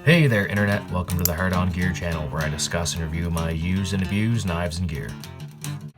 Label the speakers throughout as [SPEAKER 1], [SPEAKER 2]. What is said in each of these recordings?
[SPEAKER 1] Hey there, Internet. Welcome to the Hard On Gear channel, where I discuss and review my used and abused knives and gear.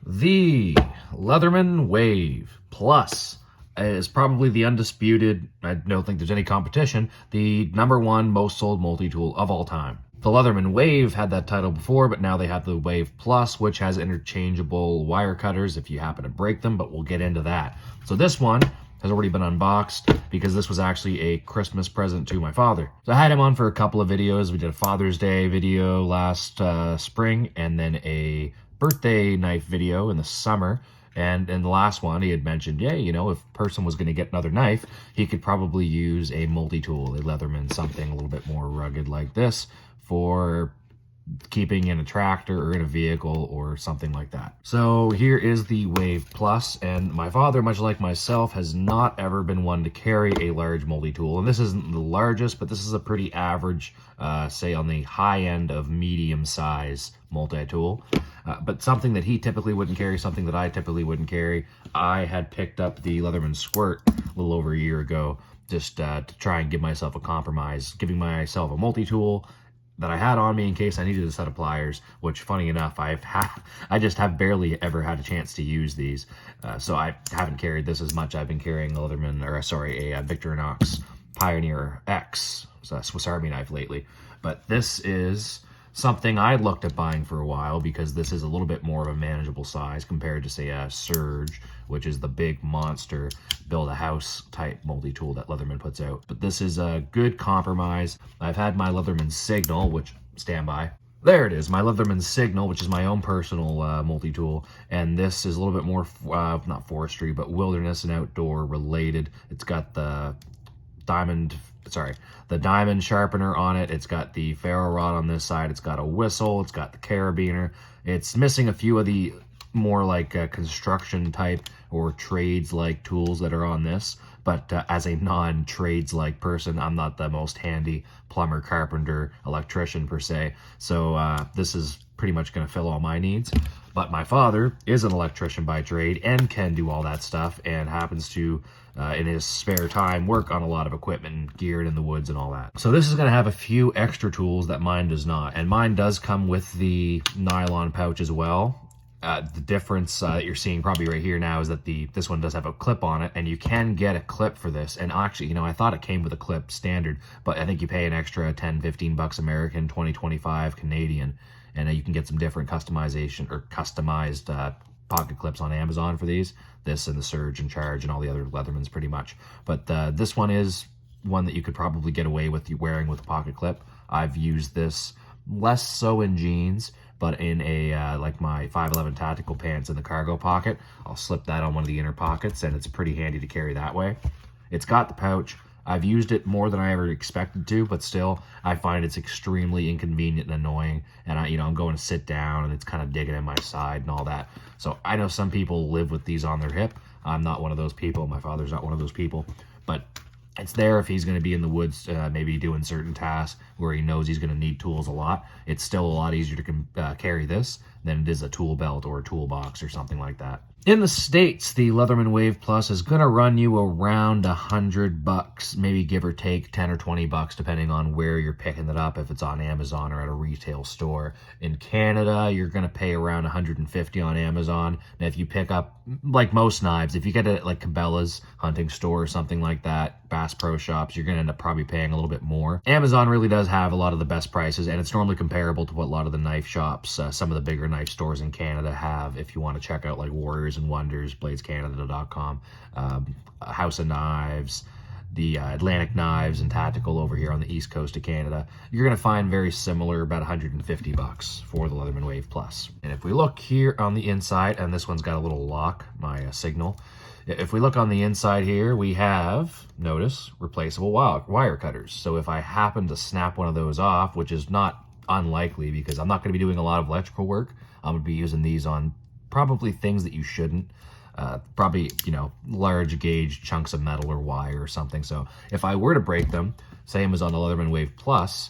[SPEAKER 1] The Leatherman WAVE Plus is probably the undisputed, I don't think there's any competition, the #1 most sold multi-tool of all time. The Leatherman WAVE had that title before, but now they have the WAVE Plus, which has interchangeable wire cutters if you happen to break them, but we'll get into that. So this one has already been unboxed because this was actually a Christmas present to my father. So I had him on for a couple of videos. We did a Father's Day video last spring, and then a birthday knife video in the summer. And in the last one, he had mentioned, yeah, you know, if a person was going to get another knife, he could probably use a multi-tool, a Leatherman, something a little bit more rugged like this for keeping in a tractor or in a vehicle or something like that. So here is the WAVE Plus, and my father, much like myself, has not ever been one to carry a large multi-tool. And this isn't the largest, but this is a pretty average, say on the high end of medium size multi-tool. But something that he typically wouldn't carry, something that I typically wouldn't carry. I had picked up the Leatherman Squirt a little over a year ago, just to try and give myself a compromise, giving myself a multi-tool that I had on me in case I needed a set of pliers, which, funny enough, I just have barely ever had a chance to use these. So I haven't carried this as much. I've been carrying a Leatherman, or sorry, a Victorinox Pioneer X, so a Swiss Army knife lately. But this is something I looked at buying for a while because this is a little bit more of a manageable size compared to, say, a Surge, which is the big monster build-a-house type multi-tool that Leatherman puts out. But this is a good compromise. I've had my Leatherman Signal, which, stand by. There it is, my Leatherman Signal, which is my own personal multi-tool, and this is a little bit more, not forestry, but wilderness and outdoor related. It's got the diamond sharpener on it. It's got the ferro rod on this side. It's got a whistle. It's got the carabiner. It's missing a few of the more like construction type or trades like tools that are on this. But as a non-trades like person, I'm not the most handy plumber, carpenter, electrician per se. So this is pretty much going to fill all my needs. But my father is an electrician by trade and can do all that stuff, and happens to, in his spare time, work on a lot of equipment and gear in the woods and all that. So this is going to have a few extra tools that mine does not. And mine does come with the nylon pouch as well. The difference that you're seeing probably right here now is that this one does have a clip on it, and you can get a clip for this. And actually, you know, I thought it came with a clip standard, but I think you pay an extra 10, 15 bucks American, 20, 25 Canadian, and you can get some different customization or customized pocket clips on Amazon for these. This and the Surge and Charge and all the other Leathermans pretty much. But this one is one that you could probably get away with wearing with a pocket clip. I've used this less so in jeans, but in a like my 511 tactical pants in the cargo pocket. I'll slip that on one of the inner pockets, and it's pretty handy to carry that way. It's got the pouch. I've used it more than I ever expected to, but still, I find it's extremely inconvenient and annoying. And I'm going to sit down, and it's kind of digging in my side and all that. So I know some people live with these on their hip. I'm not one of those people. My father's not one of those people. But it's there if he's going to be in the woods, maybe doing certain tasks where he knows he's going to need tools a lot. It's still a lot easier to carry this than it is a tool belt or a toolbox or something like that. In the States, the Leatherman WAVE Plus is going to run you around $100, maybe give or take 10 or 20 bucks, depending on where you're picking it up, if it's on Amazon or at a retail store. In Canada, you're going to pay around $150 on Amazon. And if you pick up, like most knives, if you get it at like Cabela's hunting store or something like that, Bass Pro Shops, you're going to end up probably paying a little bit more. Amazon really does have a lot of the best prices, and it's normally comparable to what a lot of the knife shops, some of the bigger knife stores in Canada have. If you want to check out like Warriors and Wonders, bladescanada.com, House of Knives, the Atlantic Knives and Tactical over here on the east coast of Canada, you're going to find very similar, about 150 bucks for the Leatherman WAVE Plus. And if we look here on the inside, and this one's got a little lock, my Signal. If we look on the inside here, we have, notice, replaceable wire cutters. So if I happen to snap one of those off, which is not unlikely because I'm not going to be doing a lot of electrical work, I'm going to be using these on probably things that you shouldn't. Probably, large gauge chunks of metal or wire or something. So if I were to break them, same as on the Leatherman WAVE Plus,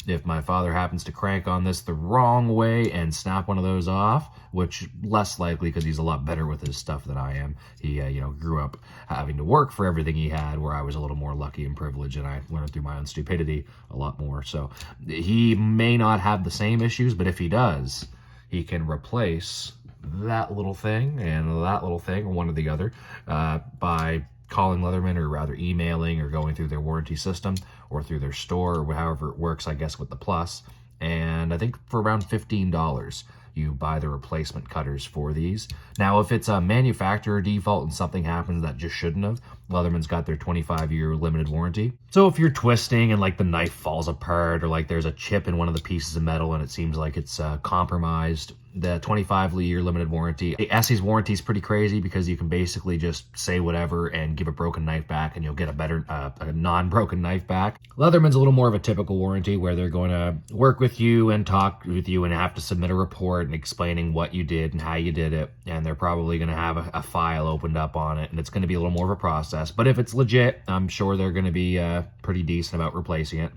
[SPEAKER 1] If my father happens to crank on this the wrong way and snap one of those off, which less likely because he's a lot better with his stuff than I am. He, grew up having to work for everything he had, where I was a little more lucky and privileged, and I learned through my own stupidity a lot more. So he may not have the same issues, but if he does, he can replace that little thing and that little thing, or one or the other, by calling Leatherman, or rather emailing, or going through their warranty system or through their store, or however it works, I guess, with the Plus. And I think for around $15, you buy the replacement cutters for these. Now, if it's a manufacturer default and something happens that just shouldn't have, Leatherman's got their 25-year limited warranty. So if you're twisting and like the knife falls apart, or like there's a chip in one of the pieces of metal and it seems like it's compromised, the 25-year limited warranty. The Essie's warranty is pretty crazy because you can basically just say whatever and give a broken knife back and you'll get a better, a non-broken knife back. Leatherman's a little more of a typical warranty where they're going to work with you and talk with you and have to submit a report and explaining what you did and how you did it. And they're probably going to have a file opened up on it, and it's going to be a little more of a process. But if it's legit, I'm sure they're going to be pretty decent about replacing it.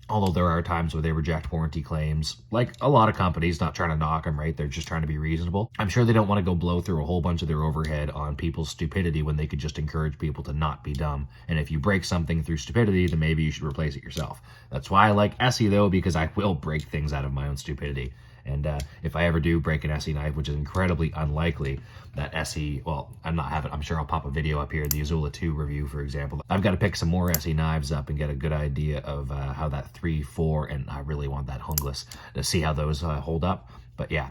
[SPEAKER 1] Although there are times where they reject warranty claims, like a lot of companies, not trying to knock them, right? They're just trying to be reasonable. I'm sure they don't want to go blow through a whole bunch of their overhead on people's stupidity when they could just encourage people to not be dumb. And if you break something through stupidity, then maybe you should replace it yourself. That's why I like Essie, though, because I will break things out of my own stupidity. And if I ever do break an Essie knife, which is incredibly unlikely, that Essie, well, I'm sure I'll pop a video up here, the Azula 2 review, for example. I've got to pick some more Essie knives up and get a good idea of how that 3, 4, and I really want that hungless to see how those hold up. But yeah,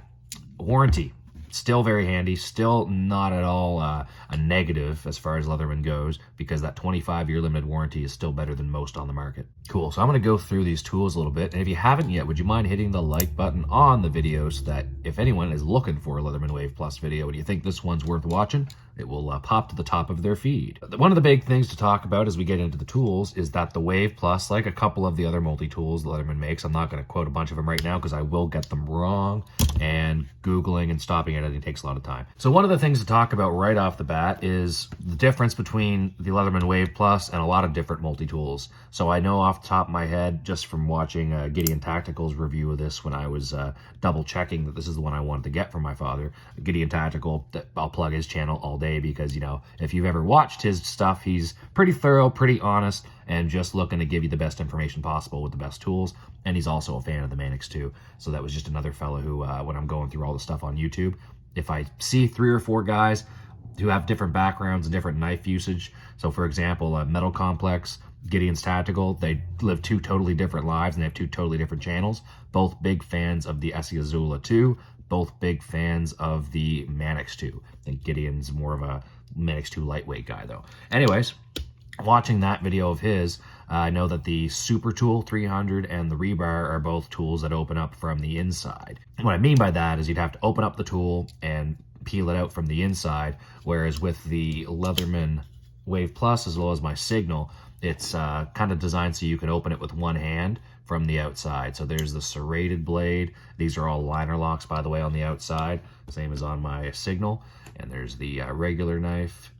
[SPEAKER 1] warranty. Still very handy, still not at all a negative as far as Leatherman goes, because that 25-year limited warranty is still better than most on the market. Cool, so I'm going to go through these tools a little bit, and if you haven't yet, would you mind hitting the like button on the video so that if anyone is looking for a Leatherman WAVE Plus video and you think this one's worth watching, it will pop to the top of their feed. One of the big things to talk about as we get into the tools is that the WAVE Plus, like a couple of the other multi-tools Leatherman makes, I'm not going to quote a bunch of them right now because I will get them wrong, and Googling and stopping editing takes a lot of time. So one of the things to talk about right off the bat is the difference between the Leatherman WAVE Plus and a lot of different multi-tools. So I know off the top of my head, just from watching Gideon Tactical's review of this when I was double checking that this is the one I wanted to get from my father. Gideon Tactical, I'll plug his channel all day because, if you've ever watched his stuff, he's pretty thorough, pretty honest, and just looking to give you the best information possible with the best tools. And he's also a fan of the Manix too. So that was just another fellow who, when I'm going through all the stuff on YouTube, if I see 3 or 4 guys who have different backgrounds and different knife usage, so for example, Metal Complex, Gideon's Tactical, they live 2 totally different lives and they have 2 totally different channels. Both big fans of the Essie Azula 2, both big fans of the Manix 2. I think Gideon's more of a Manix 2 lightweight guy though. Anyways, watching that video of his, I know that the Super Tool 300 and the rebar are both tools that open up from the inside. What I mean by that is you'd have to open up the tool and peel it out from the inside, whereas with the Leatherman WAVE Plus, as well as my Signal, it's kind of designed so you can open it with one hand from the outside. So there's the serrated blade. These are all liner locks, by the way, on the outside, same as on my Signal. And there's the regular knife,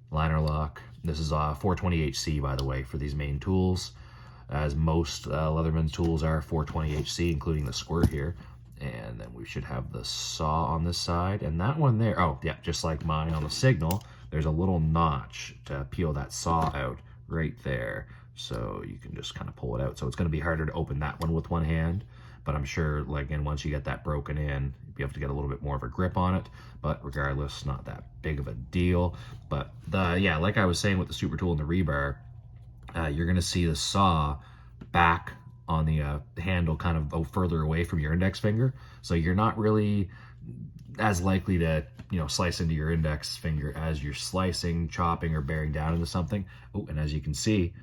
[SPEAKER 1] liner lock. This is 420HC, by the way, for these main tools, as most Leatherman's tools are 420HC, including the Squirt here. And then we should have the saw on this side, and that one there, oh yeah, just like mine on the Signal, there's a little notch to peel that saw out right there, so you can just kind of pull it out. So it's going to be harder to open that one with one hand, but I'm sure, like, and once you get that broken in, you have to get a little bit more of a grip on it. But regardless, not that big of a deal. But yeah, like I was saying with the Super Tool and the rebar, you're going to see the saw back on the handle kind of go further away from your index finger, so you're not really as likely to slice into your index finger as you're slicing, chopping, or bearing down into something. Oh, and as you can see,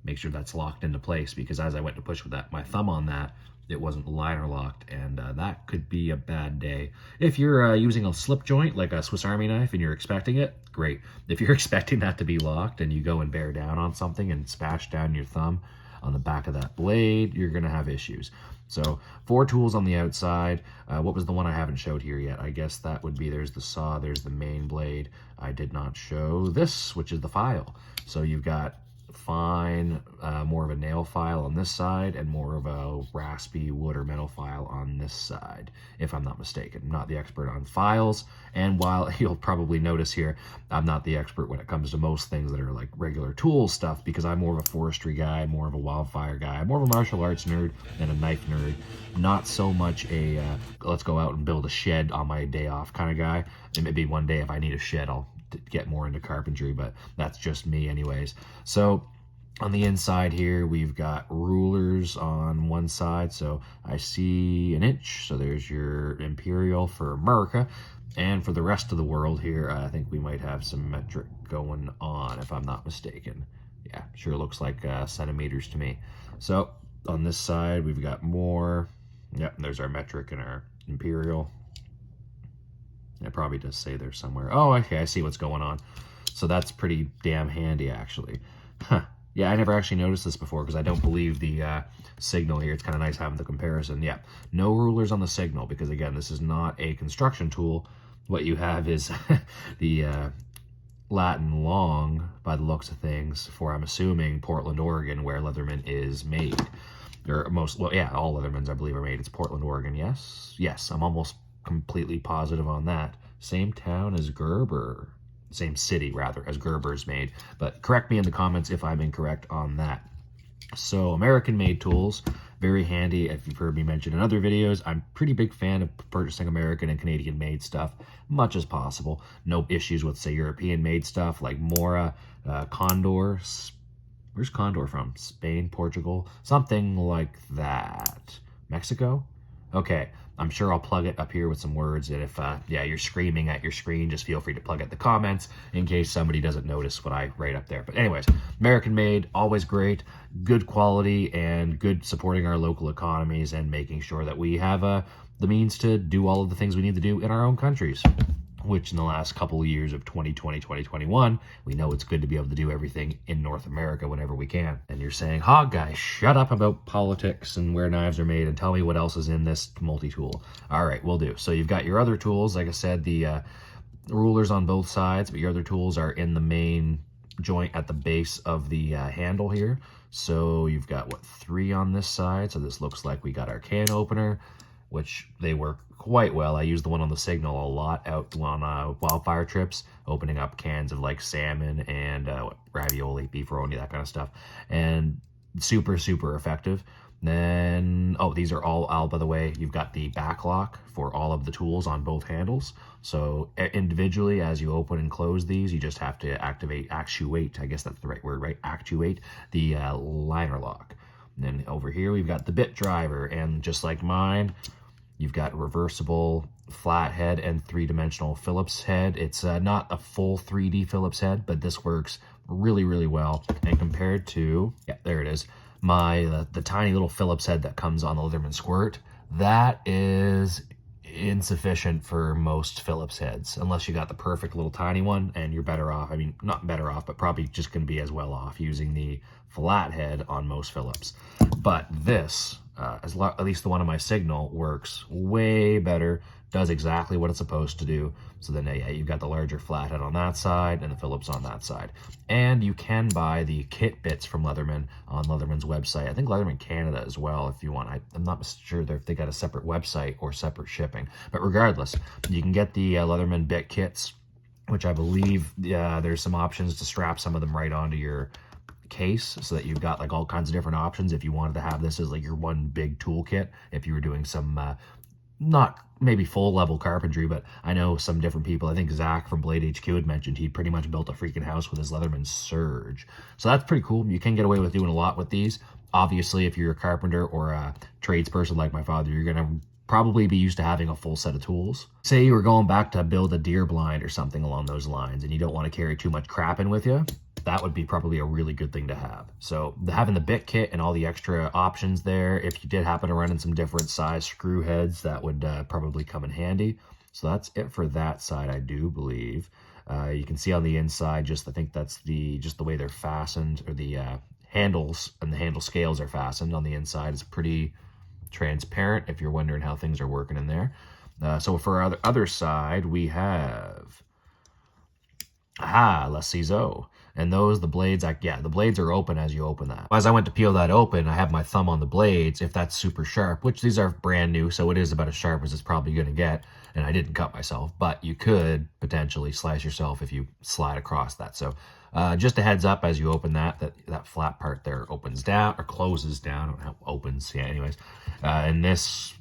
[SPEAKER 1] make sure that's locked into place, because as I went to push with my thumb on that, it wasn't liner locked, and that could be a bad day. If you're using a slip joint like a Swiss Army knife and you're expecting it, great. If you're expecting that to be locked and you go and bear down on something and smash down your thumb on the back of that blade, you're gonna have issues. So 4 tools on the outside. What was the one I haven't showed here yet? I guess that would be, there's the saw, there's the main blade. I did not show this, which is the file. So you've got fine, more of a nail file on this side, and more of a raspy wood or metal file on this side, if I'm not mistaken. I'm not the expert on files, and while you'll probably notice here, I'm not the expert when it comes to most things that are like regular tool stuff, because I'm more of a forestry guy, more of a wildfire guy, more of a martial arts nerd and a knife nerd, not so much a let's go out and build a shed on my day off kind of guy. And maybe one day if I need a shed, I'll get more into carpentry, but that's just me anyways. So on the inside here, we've got rulers on one side. So I see an inch. So there's your imperial for America. And for the rest of the world here, I think we might have some metric going on, if I'm not mistaken. Yeah, sure looks like centimeters to me. So on this side, we've got more. Yep, there's our metric and our imperial. It probably does say there somewhere. Oh, okay, I see what's going on. So that's pretty damn handy, actually. Huh. Yeah, I never actually noticed this before because I don't believe the signal here. It's kind of nice having the comparison. Yeah, no rulers on the signal because, again, this is not a construction tool. What you have is the Latin long, by the looks of things, for, I'm assuming, Portland, Oregon, where Leatherman is made. Or most, well, yeah, all Leathermans, I believe, are made. It's Portland, Oregon, yes? Yes, I'm almost completely positive on that. Same town as Gerber. Same city, rather, as Gerber's made. But correct me in the comments if I'm incorrect on that. So, American-made tools, very handy. If you've heard me mention in other videos, I'm a pretty big fan of purchasing American and Canadian-made stuff, much as possible. No issues with, say, European-made stuff like Mora, Condor. Where's Condor from? Spain, Portugal, something like that. Mexico? Okay, I'm sure I'll plug it up here with some words, and if, yeah, you're screaming at your screen, just feel free to plug it in the comments in case somebody doesn't notice what I write up there. But anyways, American-made, always great, good quality, and good supporting our local economies and making sure that we have the means to do all of the things we need to do in our own countries, which in the last couple of years of 2020, 2021, we know it's good to be able to do everything in North America whenever we can. And you're saying, Hog Guy, shut up about politics and where knives are made and tell me what else is in this multi-tool. All right, we'll do. So you've got your other tools. Like I said, the rulers on both sides, but your other tools are in the main joint at the base of the handle here. So you've got, what, 3 on this side. So this looks like we got our can opener, which they work quite well. I use the one on the Signal a lot out on wildfire trips, opening up cans of like salmon and ravioli, beefaroni, that kind of stuff, and super, super effective. Then, oh, these are all, by the way, you've got the back lock for all of the tools on both handles. So individually, as you open and close these, you just have to actuate, I guess that's the right word, right? Actuate the liner lock. And then over here, we've got the bit driver, and just like mine, you've got reversible flat head and 3-dimensional Phillips head. It's not a full 3D Phillips head, but this works really, really well. And compared to, yeah, there it is, the tiny little Phillips head that comes on the Leatherman Squirt, that is insufficient for most Phillips heads, unless you got the perfect little tiny one, and you're better off, I mean, not better off, but probably just going to be as well off using the flat head on most Phillips. But this, at least the one on my Signal, works way better, does exactly what it's supposed to do. So then, yeah, you've got the larger flathead on that side and the Phillips on that side. And you can buy the kit bits from Leatherman on Leatherman's website. I think Leatherman Canada as well, if you want. I'm not sure if they got a separate website or separate shipping. But regardless, you can get the Leatherman bit kits, which I believe there's some options to strap some of them right onto your case, so that you've got like all kinds of different options if you wanted to have this as like your one big toolkit, if you were doing some not maybe full level carpentry, but I know some different people. I think Zach from Blade HQ had mentioned he pretty much built a freaking house with his Leatherman Surge. So that's pretty cool. You can get away with doing a lot with these. Obviously, if you're a carpenter or a tradesperson like my father, you're going to probably be used to having a full set of tools. Say you were going back to build a deer blind or something along those lines, and you don't want to carry too much crap in with you, that would be probably a really good thing to have. So having the bit kit and all the extra options there, if you did happen to run in some different size screw heads, that would probably come in handy. So that's it for that side, I do believe. You can see on the inside, I think that's just the way they're fastened, or the handles and the handle scales are fastened on the inside. It's pretty transparent if you're wondering how things are working in there. So for our other side, we have la ciseaux. And those, the blades, the blades are open as you open that. As I went to peel that open, I have my thumb on the blades, if that's super sharp, which these are brand new, so it is about as sharp as it's probably going to get. And I didn't cut myself, but you could potentially slice yourself if you slide across that. So just a heads up as you open that flat part there opens down or closes down. I don't know how it opens. Yeah, anyways. And this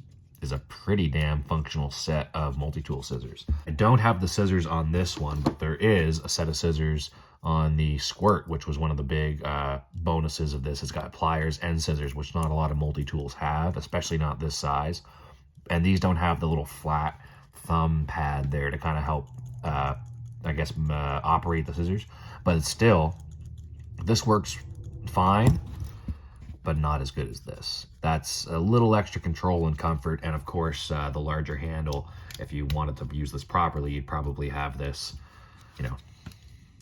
[SPEAKER 1] is a pretty damn functional set of multi-tool scissors. I don't have the scissors on this one, but there is a set of scissors on the Squirt, which was one of the big bonuses of this. It's got pliers and scissors, which not a lot of multi-tools have, especially not this size. And these don't have the little flat thumb pad there to kind of help, I guess, operate the scissors. But still, this works fine, but not as good as this. That's a little extra control and comfort, and of course, the larger handle. If you wanted to use this properly, you'd probably have this, you know,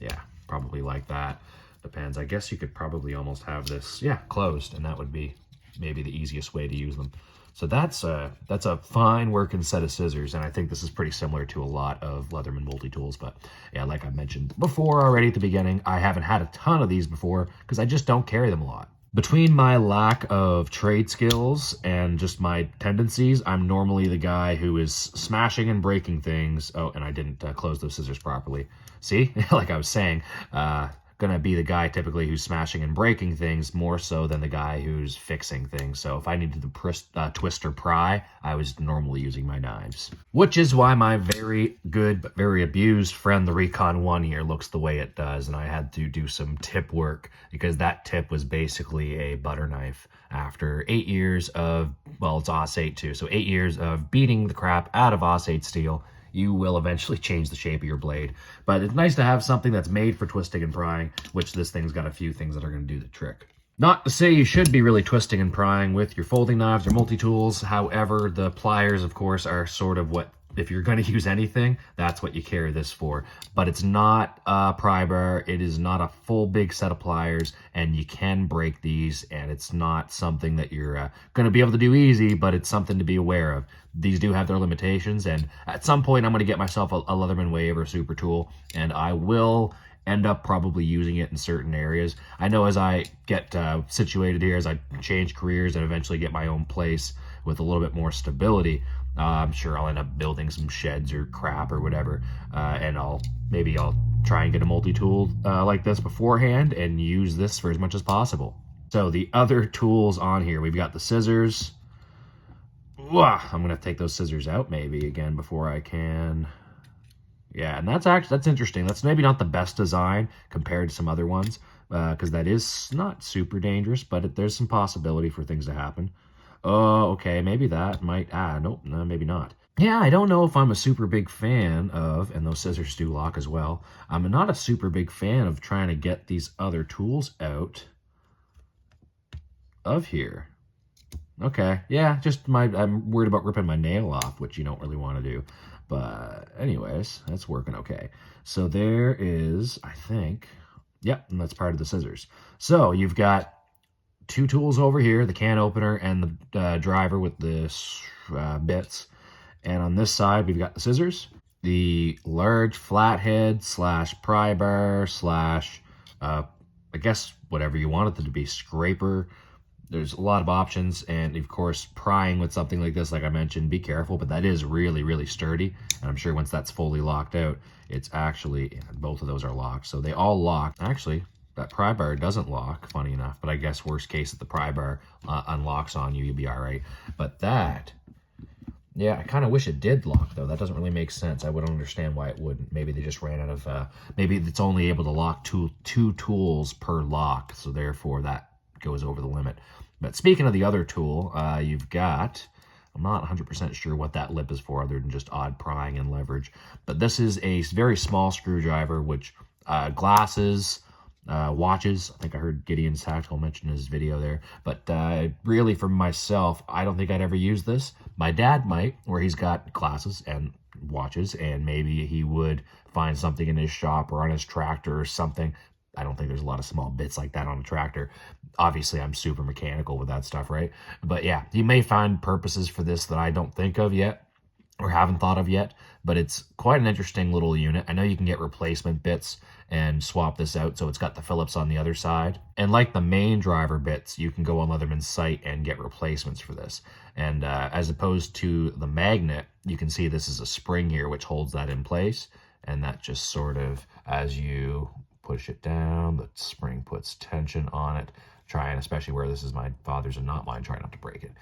[SPEAKER 1] yeah, probably like that. Depends. I guess you could probably almost have this, yeah, closed, and that would be maybe the easiest way to use them. So that's a fine working set of scissors, and I think this is pretty similar to a lot of Leatherman multi-tools. But yeah, like I mentioned before already at the beginning, I haven't had a ton of these before because I just don't carry them a lot. Between my lack of trade skills and just my tendencies, I'm normally the guy who is smashing and breaking things. Oh, and I didn't close those scissors properly. See, like I was saying, gonna be the guy typically who's smashing and breaking things more so than the guy who's fixing things. So if I needed to twist or pry, I was normally using my knives. Which is why my very good but very abused friend, the Recon 1 here, looks the way it does. And I had to do some tip work because that tip was basically a butter knife after 8 years of, well, it's Aus 8 too. So 8 years of beating the crap out of Aus 8 steel. You will eventually change the shape of your blade. But it's nice to have something that's made for twisting and prying, which this thing's got a few things that are going to do the trick. Not to say you should be really twisting and prying with your folding knives or multi-tools. However, the pliers, of course, are sort of what, if you're going to use anything, that's what you carry this for. But it's not a pry bar. It is not a full big set of pliers, and you can break these, and it's not something that you're going to be able to do easy, but it's something to be aware of. These do have their limitations, and at some point I'm going to get myself a Leatherman WAVE or super tool, and I will end up probably using it in certain areas. I know as I get situated here, as I change careers and eventually get my own place with a little bit more stability, I'm sure I'll end up building some sheds or crap or whatever, and maybe I'll try and get a multi-tool like this beforehand and use this for as much as possible. So the other tools on here, we've got the scissors. I'm gonna take those scissors out maybe again before I can. Yeah, and that's interesting. That's maybe not the best design compared to some other ones, because that is not super dangerous, but there's some possibility for things to happen. Oh, okay, maybe that might, nope, no, maybe not. Yeah, I don't know if I'm a super big fan of, and those scissors do lock as well, I'm not a super big fan of trying to get these other tools out of here. Okay, yeah, I'm worried about ripping my nail off, which you don't really want to do. But anyways, that's working okay. So there is, I think, yep, and that's part of the scissors. So you've got two tools over here, the can opener and the driver with the bits. And on this side, we've got the scissors, the large flathead / pry bar / I guess whatever you want it to be, scraper. There's a lot of options, and of course, prying with something like this, like I mentioned, be careful, but that is really, really sturdy, and I'm sure once that's fully locked out, it's actually, both of those are locked, so they all lock. Actually, that pry bar doesn't lock, funny enough, but I guess worst case, if the pry bar unlocks on you, you'll be all right. But that, yeah, I kind of wish it did lock, though. That doesn't really make sense. I wouldn't understand why it wouldn't. Maybe they just ran out of, maybe it's only able to lock two tools per lock, so therefore that goes over the limit. But speaking of the other tool, you've got, I'm not 100% sure what that lip is for other than just odd prying and leverage. But this is a very small screwdriver, which glasses, watches, I think I heard Gideon's Tactical mention in his video there. But really for myself, I don't think I'd ever use this. My dad might, where he's got glasses and watches, and maybe he would find something in his shop or on his tractor or something. I don't think there's a lot of small bits like that on a tractor. Obviously, I'm super mechanical with that stuff, right? But yeah, you may find purposes for this that I don't think of yet. or haven't thought of yet, but it's quite an interesting little unit. I know you can get replacement bits and swap this out, so it's got the Phillips on the other side. And like the main driver bits, you can go on Leatherman's site and get replacements for this. And as opposed to the magnet, you can see this is a spring here, which holds that in place. And that just sort of, as you push it down, the spring puts tension on it. Trying, especially where this is my father's and not mine, try not to break it.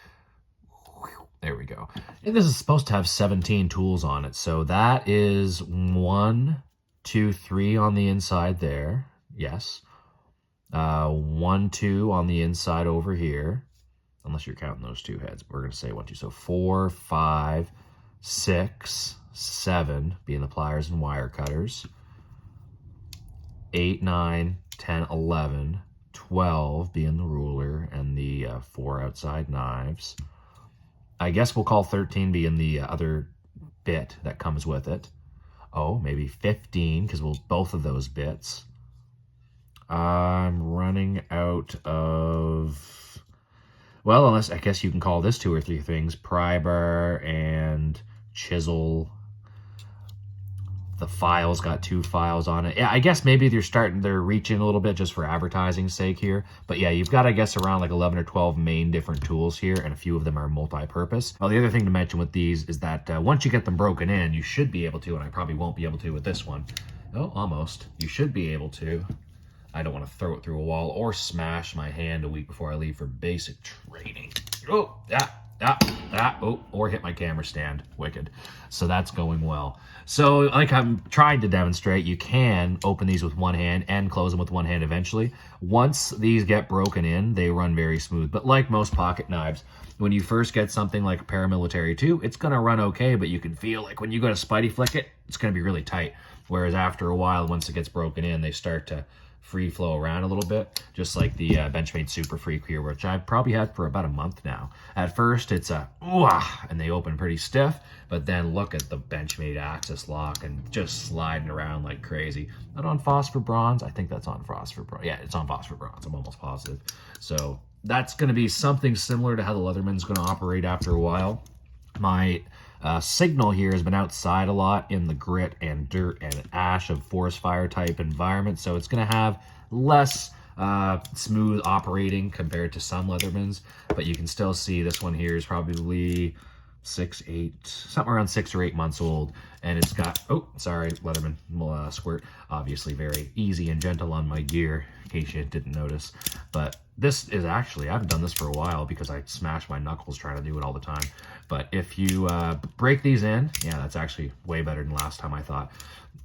[SPEAKER 1] There we go. And this is supposed to have 17 tools on it. So that is 1, 2, 3 on the inside there. Yes. 1, 2 on the inside over here. Unless you're counting those two heads. We're going to say 1, 2. So 4, 5, 6, 7 being the pliers and wire cutters. 8, 9, 10, 11, 12 being the ruler and the 4 outside knives. I guess we'll call 13 being the other bit that comes with it. Oh, maybe 15 because we'll both of those bits. I'm running out of, well, unless I guess you can call this 2 or 3 things: pry bar and chisel. The file's got 2 files on it. Yeah, I guess maybe they're reaching a little bit just for advertising's sake here. But yeah, you've got, I guess, around like 11 or 12 main different tools here, and a few of them are multi-purpose. Well, the other thing to mention with these is that once you get them broken in, you should be able to, and I probably won't be able to with this one. Oh, almost. You should be able to. I don't want to throw it through a wall or smash my hand a week before I leave for basic training. Oh, oh, or hit my camera stand. Wicked. So that's going well. So like I'm trying to demonstrate, you can open these with one hand and close them with one hand eventually. Once these get broken in, they run very smooth. But like most pocket knives, when you first get something like a paramilitary 2, it's going to run okay, but you can feel like when you go to Spidey flick it, it's going to be really tight. Whereas after a while, once it gets broken in, they start to free flow around a little bit, just like the Benchmade Super Freak here, which I've probably had for about a month now. At first, it's a ooh-ah, and they open pretty stiff, but then look at the Benchmade Axis lock and just sliding around like crazy. Not on phosphor bronze. I think that's on phosphor bronze. Yeah, it's on phosphor bronze. I'm almost positive. So that's going to be something similar to how the Leatherman's going to operate after a while. My signal here has been outside a lot in the grit and dirt and ash of forest fire type environment, so it's going to have less smooth operating compared to some Leathermans, but you can still see this one here is probably 6, 8, something around 6 or 8 months old, and it's got, oh, sorry, Leatherman Squirt, obviously very easy and gentle on my gear, in case you didn't notice, but this is actually, I haven't done this for a while because I smash my knuckles trying to do it all the time. But if you break these in, yeah, that's actually way better than last time I thought.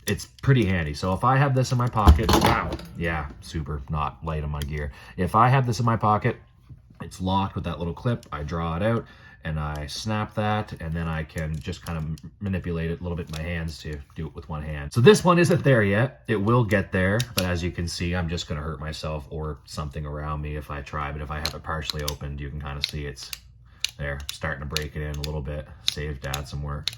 [SPEAKER 1] It's pretty handy. So if I have this in my pocket, wow, yeah, super not light on my gear. If I have this in my pocket, it's locked with that little clip. I draw it out and I snap that, and then I can just kind of manipulate it a little bit in my hands to do it with one hand. So this one isn't there yet. It will get there, but as you can see, I'm just gonna hurt myself or something around me if I try, but if I have it partially opened, you can kind of see it's there, starting to break it in a little bit. Saved Dad some work,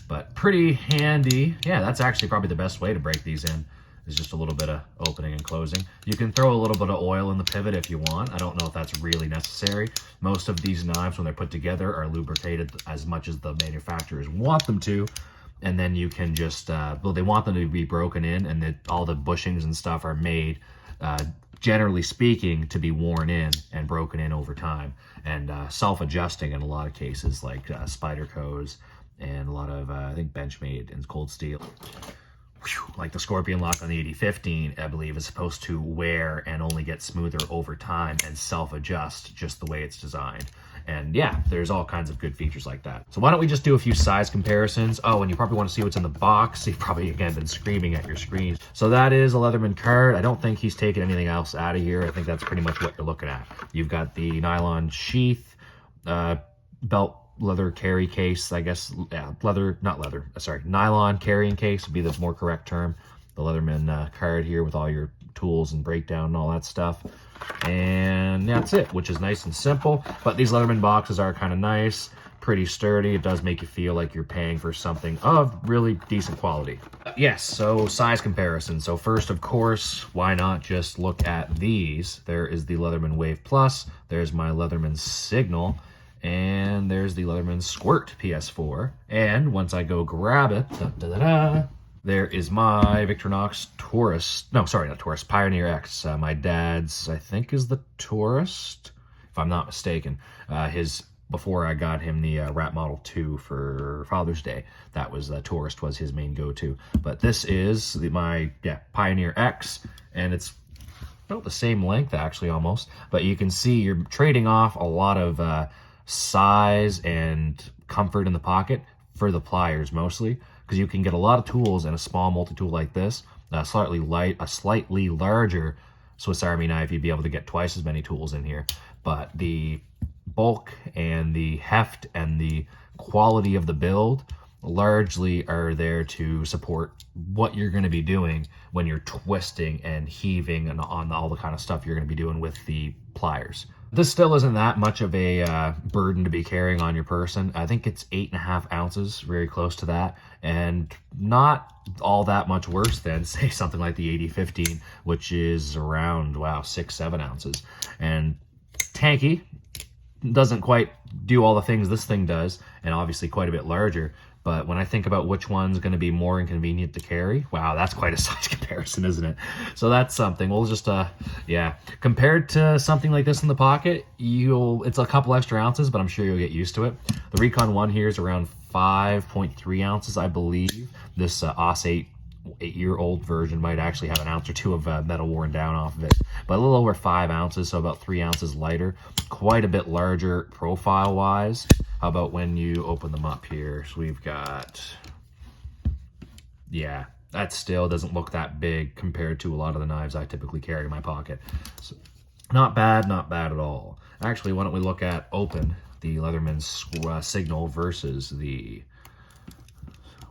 [SPEAKER 1] but pretty handy. Yeah, that's actually probably the best way to break these in, is just a little bit of opening and closing. You can throw a little bit of oil in the pivot if you want. I don't know if that's really necessary. Most of these knives, when they're put together, are lubricated as much as the manufacturers want them to. And then you can just, well, they want them to be broken in, and that all the bushings and stuff are made, generally speaking, to be worn in and broken in over time. And self-adjusting in a lot of cases, like Spyderco's and a lot of, I think, Benchmade and Cold Steel. Like the Scorpion lock on the 8015, I believe, is supposed to wear and only get smoother over time and self-adjust just the way it's designed. And yeah, there's all kinds of good features like that. So why don't we just do a few size comparisons? Oh, and you probably want to see what's in the box. You've probably, again, been screaming at your screen. So that is a Leatherman card. I don't think he's taken anything else out of here. I think that's pretty much what you're looking at. You've got the nylon sheath, belt leather carry case, I guess. Yeah, nylon carrying case would be the more correct term. The Leatherman card here with all your tools and breakdown and all that stuff. And that's it, which is nice and simple. But these Leatherman boxes are kind of nice, pretty sturdy. It does make you feel like you're paying for something of really decent quality. Yes, so size comparison. So first, of course, why not just look at these? There is the Leatherman WAVE Plus. There's my Leatherman Signal. And there's the Leatherman Squirt PS4. And once I go grab it, there is my Victorinox Tourist. No, sorry, not Tourist. Pioneer X. My dad's, I think, is the Tourist, if I'm not mistaken. Before I got him the Rat Model 2 for Father's Day, that was the Tourist was his main go-to. But this is my Pioneer X, and it's about the same length actually almost. But you can see you're trading off a lot of size and comfort in the pocket for the pliers mostly, because you can get a lot of tools in a small multi-tool like this. A slightly larger Swiss Army knife, you'd be able to get twice as many tools in here. But the bulk and the heft and the quality of the build largely are there to support what you're going to be doing when you're twisting and heaving and on all the kind of stuff you're going to be doing with the pliers. This still isn't that much of a burden to be carrying on your person. I think it's 8.5 ounces, very close to that, and not all that much worse than, say, something like the 8015, which is around, wow, 6-7 ounces. And tanky, doesn't quite do all the things this thing does, and obviously quite a bit larger. But when I think about which one's going to be more inconvenient to carry, wow, that's quite a size comparison, isn't it? So that's something. We'll just, compared to something like this in the pocket, it's a couple extra ounces, but I'm sure you'll get used to it. The Recon 1 here is around 5.3 ounces, I believe. This OS 8-year-old version might actually have an ounce or two of metal worn down off of it, but a little over 5 ounces, so about 3 ounces lighter. Quite a bit larger profile-wise. How about when you open them up here? So we've got, yeah, that still doesn't look that big compared to a lot of the knives I typically carry in my pocket. So not bad at all. Actually, why don't we look at open, the Leatherman Signal versus the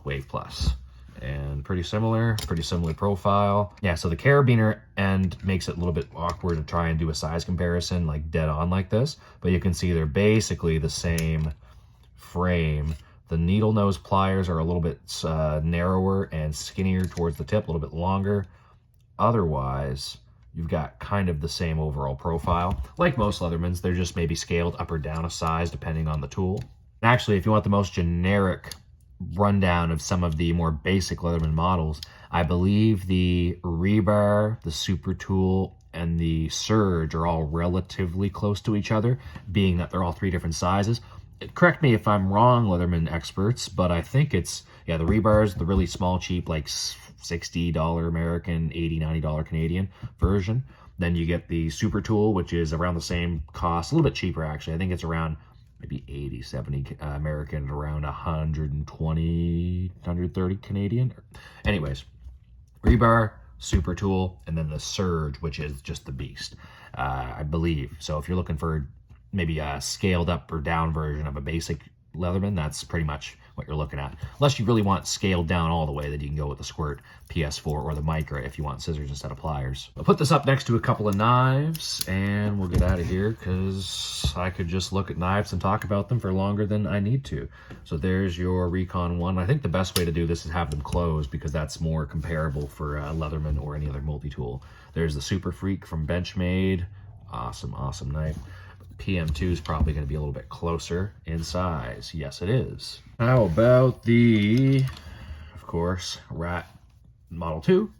[SPEAKER 1] Wave Plus. And pretty similar profile. Yeah, so the carabiner end makes it a little bit awkward to try and do a size comparison like dead on like this, but you can see they're basically the same frame. The needle nose pliers are a little bit narrower and skinnier towards the tip, a little bit longer. Otherwise, you've got kind of the same overall profile. Like most Leathermans, they're just maybe scaled up or down a size depending on the tool. And actually, if you want the most generic rundown of some of the more basic Leatherman models, I believe the rebar, the super tool, and the surge are all relatively close to each other, being that they're all 3 different sizes. Correct me if I'm wrong, Leatherman experts, but I think it's, yeah, the rebars, the really small, cheap, like $60 American, $80, $90 Canadian version. Then you get the super tool, which is around the same cost, a little bit cheaper actually. I think it's around maybe 80, 70 American, around 120, 130 Canadian. Anyways, rebar, super tool, and then the surge, which is just the beast, I believe. So if you're looking for maybe a scaled up or down version of a basic Leatherman, that's pretty much what you're looking at. Unless you really want scaled down all the way, then you can go with the Squirt PS4 or the Micra if you want scissors instead of pliers. I'll put this up next to a couple of knives and we'll get out of here because I could just look at knives and talk about them for longer than I need to. So there's your Recon 1. I think the best way to do this is have them closed because that's more comparable for Leatherman or any other multi-tool. There's the Super Freak from Benchmade. Awesome, awesome knife. PM2 is probably going to be a little bit closer in size. Yes, it is. How about the, of course, Rat Model 2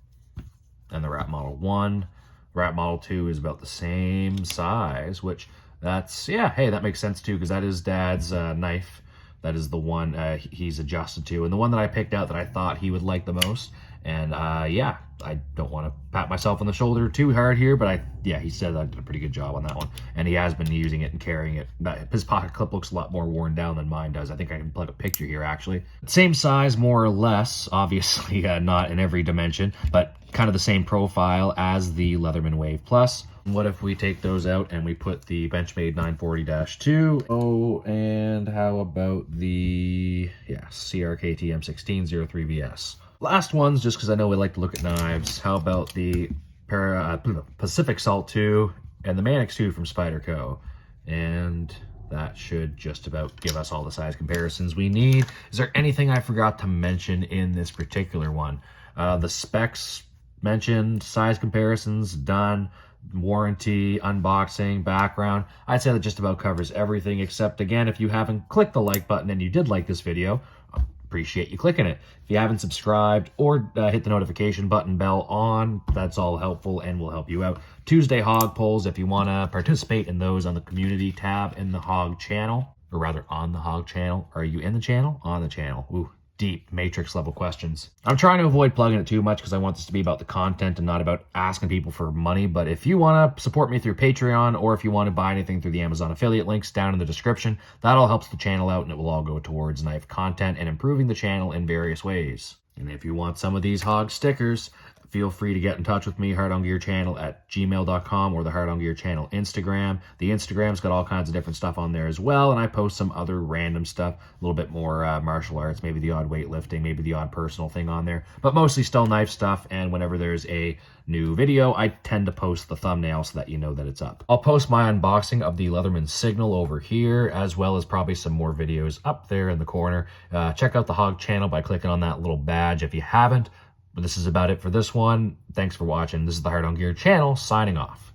[SPEAKER 1] and the Rat Model 1. Rat Model 2 is about the same size, which that's, yeah, hey, that makes sense too, because that is Dad's knife. That is the one he's adjusted to, and the one that I picked out that I thought he would like the most. And yeah, I don't want to pat myself on the shoulder too hard here, but yeah, he said I did a pretty good job on that one. And he has been using it and carrying it. His pocket clip looks a lot more worn down than mine does. I think I can plug a picture here, actually. Same size, more or less, obviously not in every dimension, but kind of the same profile as the Leatherman WAVE Plus. What if we take those out and we put the Benchmade 940-2? Oh, and how about the, yeah, CRKT M16 03VS? Last ones, just because I know we like to look at knives. How about the Pacific Salt 2 and the Manix 2 from Spyderco? And that should just about give us all the size comparisons we need. Is there anything I forgot to mention in this particular one? The specs mentioned, size comparisons done. warranty, unboxing, background. I'd say that just about covers everything, except again, if you haven't clicked the like button and you did like this video, appreciate you clicking it. If you haven't subscribed or hit the notification button bell on, that's all helpful and will help you out. Tuesday hog polls, if you want to participate in those on the community tab in the hog channel, or rather on the hog channel. Are you in the channel? On the channel. Ooh, deep matrix level questions. I'm trying to avoid plugging it too much because I want this to be about the content and not about asking people for money. But if you want to support me through Patreon, or if you want to buy anything through the Amazon affiliate links down in the description, that all helps the channel out and it will all go towards knife content and improving the channel in various ways. And if you want some of these hog stickers, feel free to get in touch with me, hardongearchannel at gmail.com, or the Hard On Gear Channel Instagram. The Instagram's got all kinds of different stuff on there as well, and I post some other random stuff, a little bit more martial arts, maybe the odd weightlifting, maybe the odd personal thing on there, but mostly still knife stuff. And whenever there's a new video, I tend to post the thumbnail so that you know that it's up. I'll post my unboxing of the Leatherman Signal over here, as well as probably some more videos up there in the corner. Check out the Hog channel by clicking on that little badge if you haven't. But this is about it for this one. Thanks for watching. This is the Hard On Gear channel, signing off.